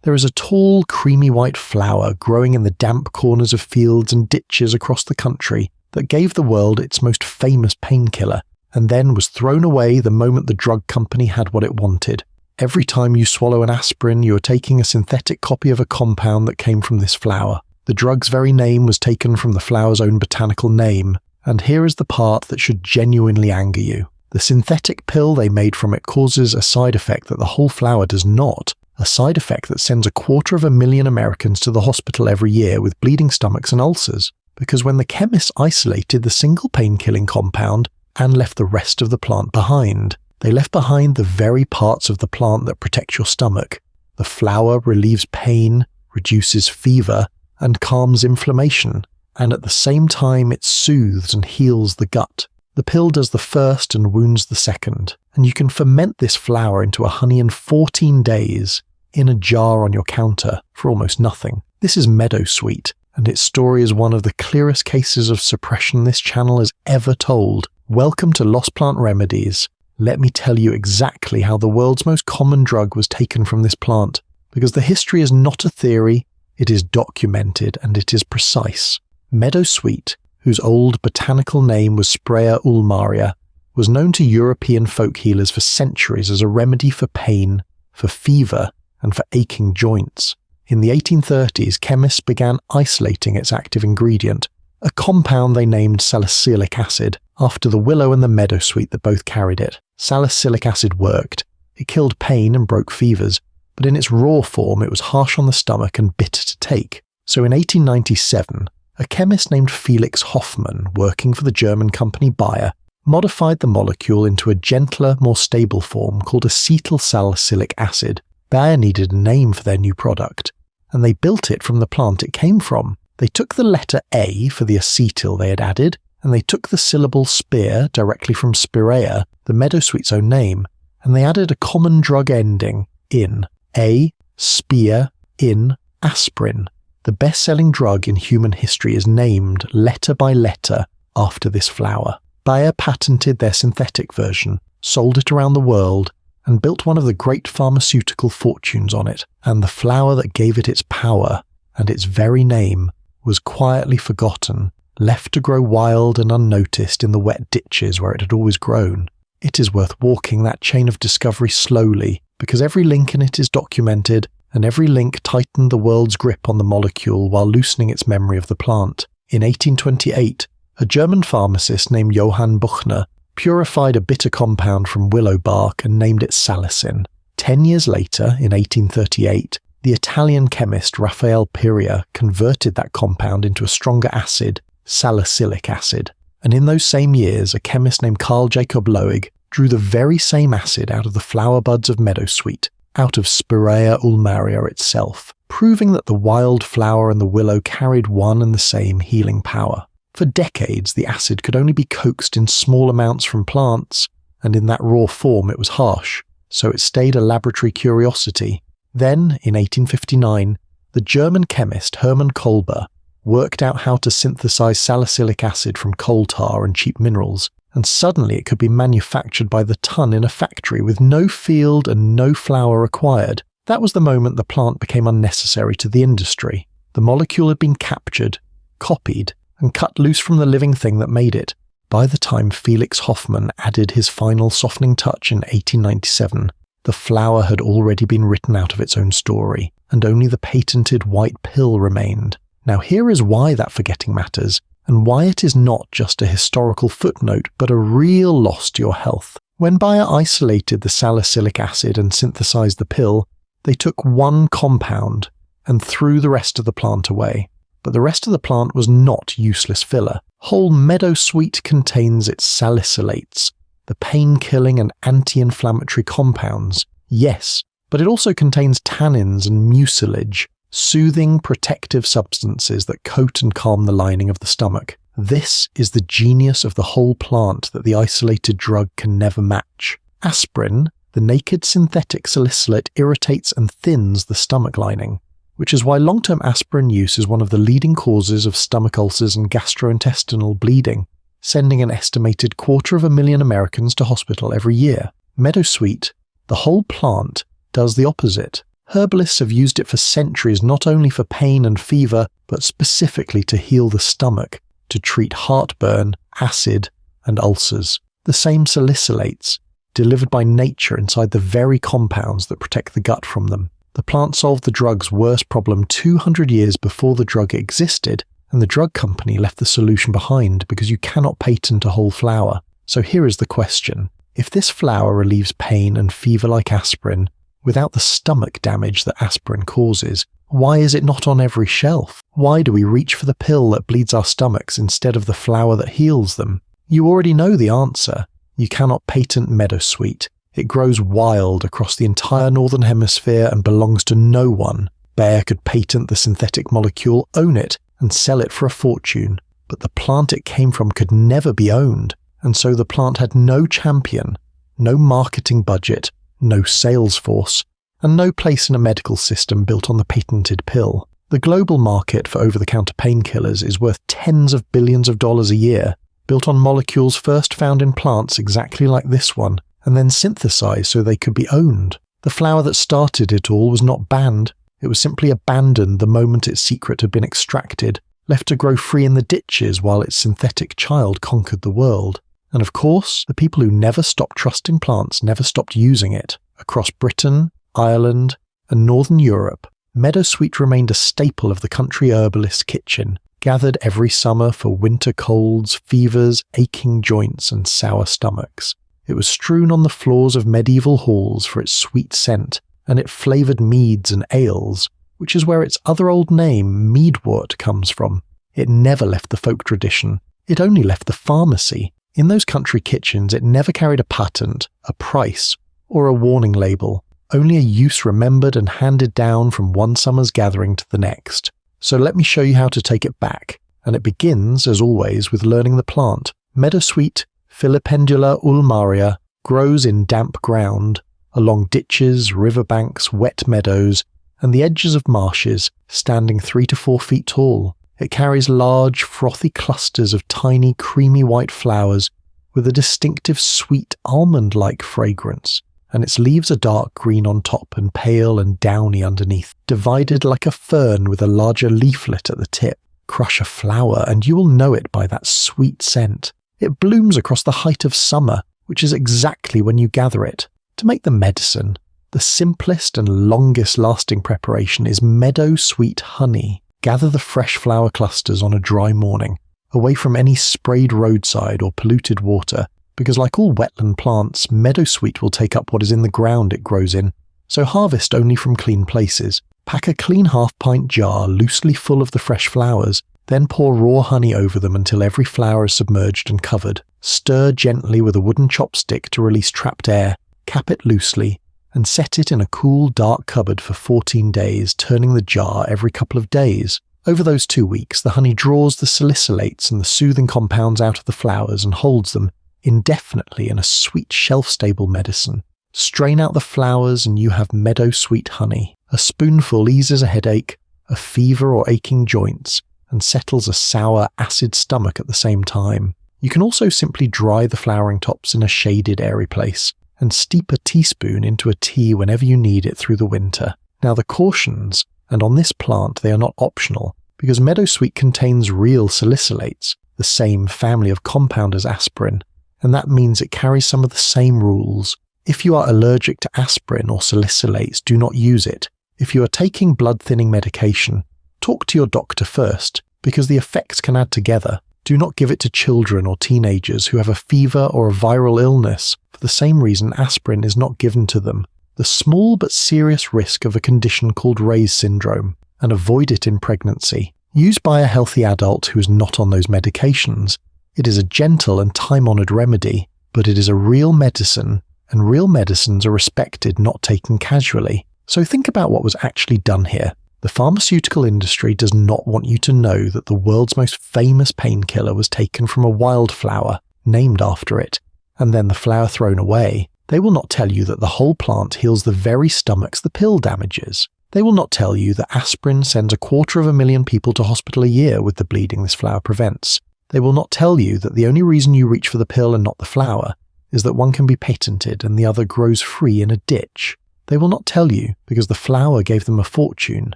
There is a tall, creamy white flower growing in the damp corners of fields and ditches across the country that gave the world its most famous painkiller, and then was thrown away the moment the drug company had what it wanted. Every time you swallow an aspirin, you are taking a synthetic copy of a compound that came from this flower. The drug's very name was taken from the flower's own botanical name, and here is the part that should genuinely anger you. The synthetic pill they made from it causes a side effect that the whole flower does not, a side effect that sends 250,000 Americans to the hospital every year with bleeding stomachs and ulcers, because when the chemists isolated the single pain-killing compound and left the rest of the plant behind, they left behind the very parts of the plant that protect your stomach. The flower relieves pain, reduces fever, and calms inflammation, and at the same time it soothes and heals the gut. The pill does the first and wounds the second, and you can ferment this flower into a honey in 14 days in a jar on your counter for almost nothing. This is meadowsweet, and its story is one of the clearest cases of suppression this channel has ever told. Welcome to Lost Plant Remedies. Let me tell you exactly how the world's most common drug was taken from this plant, because the history is not a theory, it is documented and it is precise. Meadowsweet, whose old botanical name was Spiraea ulmaria, was known to European folk healers for centuries as a remedy for pain, for fever, and for aching joints. In the 1830s, chemists began isolating its active ingredient, a compound they named salicylic acid, after the willow and the meadowsweet that both carried it. Salicylic acid worked. It killed pain and broke fevers, but in its raw form it was harsh on the stomach and bitter to take. So in 1897, a chemist named Felix Hoffmann, working for the German company Bayer, modified the molecule into a gentler, more stable form called acetylsalicylic acid. Bayer needed a name for their new product, and they built it from the plant it came from. They took the letter A for the acetyl they had added, and they took the syllable spir directly from Spiraea, the meadowsweet's own name, and they added a common drug ending in A, spear, in, aspirin. The best-selling drug in human history is named, letter by letter, after this flower. Bayer patented their synthetic version, sold it around the world, and built one of the great pharmaceutical fortunes on it, and the flower that gave it its power, and its very name, was quietly forgotten, left to grow wild and unnoticed in the wet ditches where it had always grown. It is worth walking that chain of discovery slowly, because every link in it is documented, and every link tightened the world's grip on the molecule while loosening its memory of the plant. In 1828, a German pharmacist named Johann Buchner purified a bitter compound from willow bark and named it salicin. 10 years later, in 1838, the Italian chemist Raphael Perea converted that compound into a stronger acid, salicylic acid. And in those same years, a chemist named Carl Jacob Loeg drew the very same acid out of the flower buds of meadowsweet, out of Spiraea ulmaria itself, proving that the wild flower and the willow carried one and the same healing power. For decades, the acid could only be coaxed in small amounts from plants, and in that raw form it was harsh, so it stayed a laboratory curiosity. Then, in 1859, the German chemist Hermann Kolber worked out how to synthesize salicylic acid from coal tar and cheap minerals, and suddenly it could be manufactured by the ton in a factory with no field and no flower required. That was the moment the plant became unnecessary to the industry. The molecule had been captured, copied, and cut loose from the living thing that made it. By the time Felix Hoffmann added his final softening touch in 1897, the flower had already been written out of its own story, and only the patented white pill remained. Now here is why that forgetting matters, and why it is not just a historical footnote, but a real loss to your health. When Bayer isolated the salicylic acid and synthesized the pill, they took one compound and threw the rest of the plant away. But the rest of the plant was not useless filler. Whole meadowsweet contains its salicylates, the pain-killing and anti-inflammatory compounds. Yes, but it also contains tannins and mucilage, soothing, protective substances that coat and calm the lining of the stomach. This is the genius of the whole plant that the isolated drug can never match. Aspirin, the naked synthetic salicylate, irritates and thins the stomach lining, which is why long-term aspirin use is one of the leading causes of stomach ulcers and gastrointestinal bleeding, sending an estimated 250,000 Americans to hospital every year. Meadowsweet, the whole plant, does the opposite. Herbalists have used it for centuries not only for pain and fever, but specifically to heal the stomach, to treat heartburn, acid, and ulcers. The same salicylates, delivered by nature inside the very compounds that protect the gut from them. The plant solved the drug's worst problem 200 years before the drug existed, and the drug company left the solution behind because you cannot patent a whole flower. So here is the question. If this flower relieves pain and fever like aspirin, without the stomach damage that aspirin causes, why is it not on every shelf? Why do we reach for the pill that bleeds our stomachs instead of the flower that heals them? You already know the answer. You cannot patent meadowsweet. It grows wild across the entire northern hemisphere and belongs to no one. Bayer could patent the synthetic molecule, own it, and sell it for a fortune. But the plant it came from could never be owned, and so the plant had no champion, no marketing budget, no sales force, and no place in a medical system built on the patented pill. The global market for over-the-counter painkillers is worth tens of billions of dollars a year, built on molecules first found in plants exactly like this one, and then synthesized so they could be owned. The flower that started it all was not banned, it was simply abandoned the moment its secret had been extracted, left to grow free in the ditches while its synthetic child conquered the world. And of course, the people who never stopped trusting plants never stopped using it. Across Britain, Ireland, and Northern Europe, meadowsweet remained a staple of the country herbalist's kitchen, gathered every summer for winter colds, fevers, aching joints, and sour stomachs. It was strewn on the floors of medieval halls for its sweet scent, and it flavoured meads and ales, which is where its other old name, meadwort, comes from. It never left the folk tradition. It only left the pharmacy. In those country kitchens, it never carried a patent, a price, or a warning label, only a use remembered and handed down from one summer's gathering to the next. So let me show you how to take it back, and it begins, as always, with learning the plant. Meadowsweet, Filipendula ulmaria, grows in damp ground, along ditches, riverbanks, wet meadows, and the edges of marshes, standing 3 to 4 feet tall. It carries large, frothy clusters of tiny, creamy white flowers with a distinctive sweet almond-like fragrance, and its leaves are dark green on top and pale and downy underneath, divided like a fern with a larger leaflet at the tip. Crush a flower and you will know it by that sweet scent. It blooms across the height of summer, which is exactly when you gather it. To make the medicine, the simplest and longest-lasting preparation is meadowsweet honey. Gather the fresh flower clusters on a dry morning, away from any sprayed roadside or polluted water, because like all wetland plants, meadowsweet will take up what is in the ground it grows in, so harvest only from clean places. Pack a clean half-pint jar loosely full of the fresh flowers, then pour raw honey over them until every flower is submerged and covered. Stir gently with a wooden chopstick to release trapped air, cap it loosely, and set it in a cool, dark cupboard for 14 days, turning the jar every couple of days. Over those 2 weeks, the honey draws the salicylates and the soothing compounds out of the flowers and holds them indefinitely in a sweet, shelf-stable medicine. Strain out the flowers and you have meadowsweet honey. A spoonful eases a headache, a fever or aching joints, and settles a sour, acid stomach at the same time. You can also simply dry the flowering tops in a shaded, airy place, and steep a teaspoon into a tea whenever you need it through the winter. Now the cautions, and on this plant they are not optional, because meadowsweet contains real salicylates, the same family of compound as aspirin, and that means it carries some of the same rules. If you are allergic to aspirin or salicylates, do not use it. If you are taking blood-thinning medication, talk to your doctor first, because the effects can add together. Do not give it to children or teenagers who have a fever or a viral illness, for the same reason aspirin is not given to them. The small but serious risk of a condition called Reye's syndrome, and avoid it in pregnancy. Used by a healthy adult who is not on those medications, it is a gentle and time-honoured remedy, but it is a real medicine, and real medicines are respected, not taken casually. So think about what was actually done here. The pharmaceutical industry does not want you to know that the world's most famous painkiller was taken from a wildflower, named after it, and then the flower thrown away. They will not tell you that the whole plant heals the very stomachs the pill damages. They will not tell you that aspirin sends 250,000 people to hospital a year with the bleeding this flower prevents. They will not tell you that the only reason you reach for the pill and not the flower is that one can be patented and the other grows free in a ditch. They will not tell you because the flower gave them a fortune,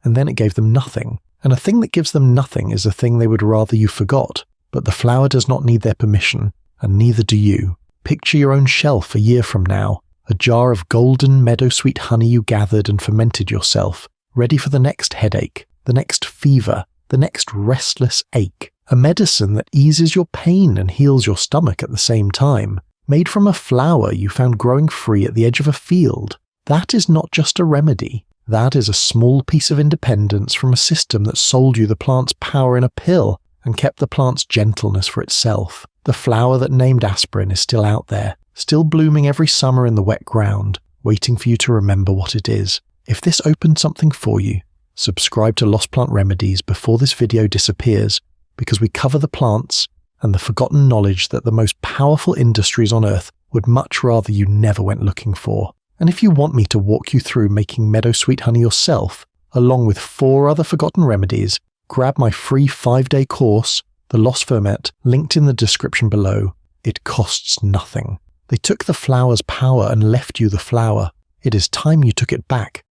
and then it gave them nothing. And a thing that gives them nothing is a thing they would rather you forgot. But the flower does not need their permission, and neither do you. Picture your own shelf a year from now, a jar of golden meadowsweet honey you gathered and fermented yourself, ready for the next headache, the next fever, the next restless ache. A medicine that eases your pain and heals your stomach at the same time, made from a flower you found growing free at the edge of a field. That is not just a remedy. That is a small piece of independence from a system that sold you the plant's power in a pill and kept the plant's gentleness for itself. The flower that named aspirin is still out there, still blooming every summer in the wet ground, waiting for you to remember what it is. If this opened something for you, subscribe to Lost Plant Remedies before this video disappears, because we cover the plants and the forgotten knowledge that the most powerful industries on earth would much rather you never went looking for. And if you want me to walk you through making meadowsweet honey yourself, along with 4 other forgotten remedies, grab my free 5-day course, The Lost Ferment, linked in the description below. It costs nothing. They took the flower's power and left you the flower. It is time you took it back.